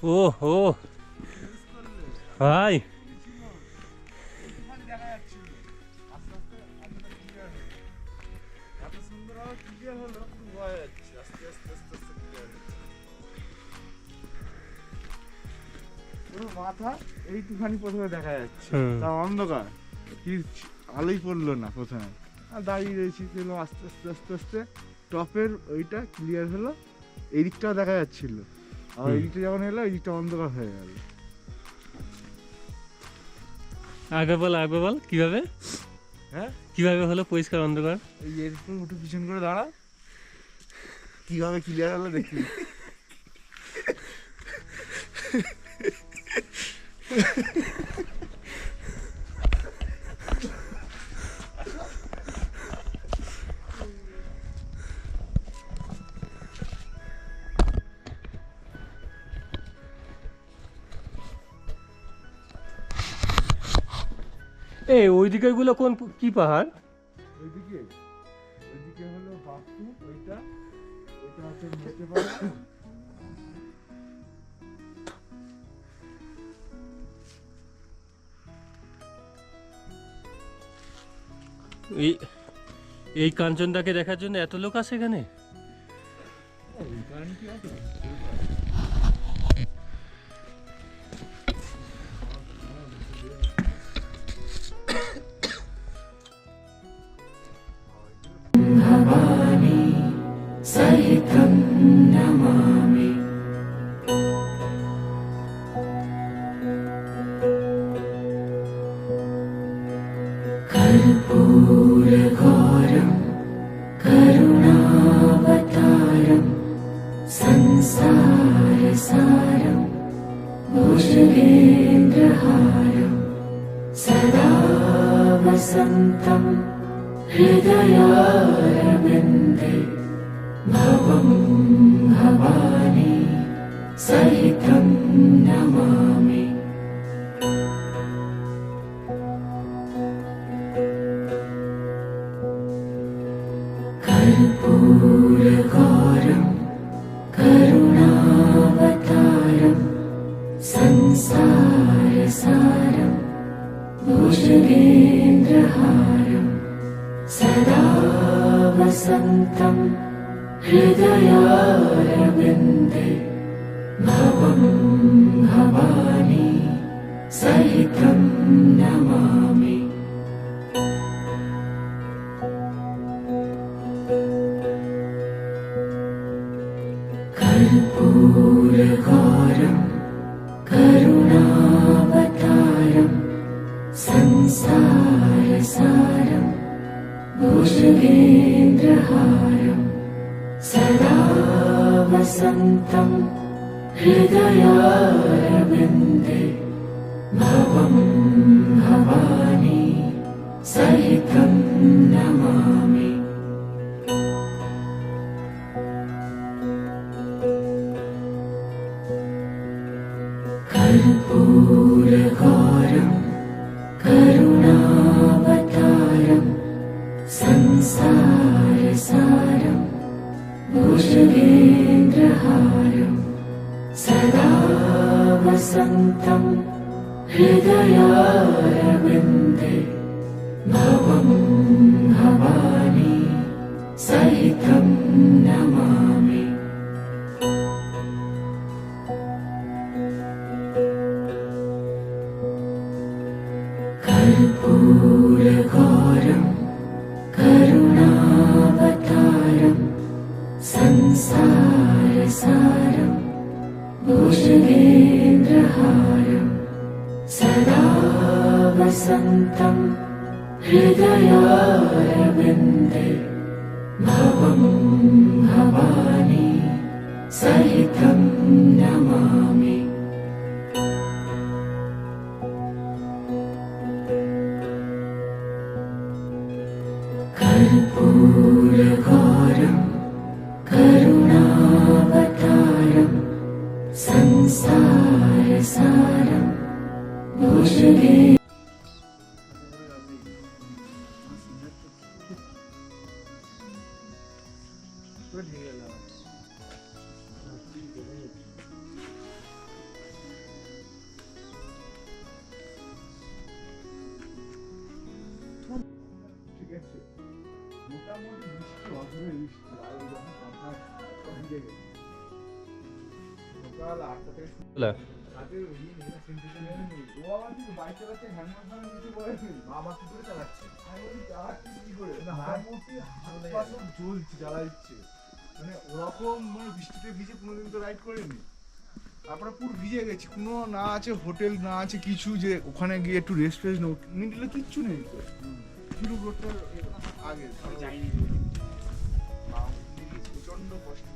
ও হো ভাই, মাথা এইটুখানি প্রথমে দেখা যাচ্ছে, তা অন্ধকার, কি আলোই পড়লো না প্রথমে। আর দাঁড়িয়ে রয়েছি, সেগুলো আস্তে আস্তে আস্তে আস্তে টপের ওইটা ক্লিয়ার হলো, এই দিকটাও দেখা যাচ্ছিল, আর এই দিকটা যখন এলো এই দিকটা অন্ধকার হয়ে গেল। আগে বল কিভাবে, হ্যাঁ কিভাবে হলো পরিষ্কার অন্ধকার? এই এরপর একটু পিছন করে দাঁড়া, কিভাবে ক্লিয়ার হলো দেখি। এই ওইদিকে গুলো কোন কি পাহাড়? ওইদিকে ওইদিকে হলো বাপু, ওইটা ওইটা হচ্ছে নিচে পাহাড়। এই এই কাঞ্চনটাকে দেখার জন্য এত লোক আসে এখানে? सहितं नमामि कर्पूरघोरं करुणावतारं संसारसारं भुजगेन्द्रहारं सदा वसन्तं हृदयारविन्दे भवं भवानी सहितं नमामि कर्पूरघोरं करुणावतारं संसारसारं भुजगेन्द्रहारं सदा वसन्तं हृदयारविन्दे भवं भवानी सहितं नमामि कर्पूरघोरं करुणावतारं संसारसारं भुजगेन्द्रहारं सदा वसन्तं हृदयारविन्दे भवं भवानी सहितं नमामि कर्पूरघोरं करुणावतारं संसारसारं भुजगेन्द्रहारं सदा वसन्तं हृदयारविन्दे भवं भवानी सहितं नमामि कर्पूरघोरं करुणावतारं संसारसारं भुजगेन्द्रहारं सदा वसन्तं हृदयारविन्दे भवं भवानी सहितं नमामि कर्पूरघोरं करुणावतारं संसारसारं भुजगे মোটামুটি বৃষ্টি অঝরে বৃষ্টি আর ওই যখন পাখা ভিজে গেছে সকাল 8টা থেকে রাতে ও আবার কিছু বাইক চালাচ্ছে হ্যান্ডমার ফান্ড কিছু বলেনি বাবা কি করে চালাচ্ছে আমি বলি চালাচ্ছিস কি করে না মোটামুটি হাত পা সব জ্বলছে জ্বালাচ্ছে মানে ওরকম মানে বৃষ্টিতে ভিজে কোনোদিন তো রাইড করিনি তারপরে পুরো ভিজে গেছি কোনো না আছে হোটেল না আছে কিছু যে ওখানে গিয়ে একটু রেস্ট ফেস্ট নিলে কিচ্ছু নেই তো রোডটা আগে যাইনি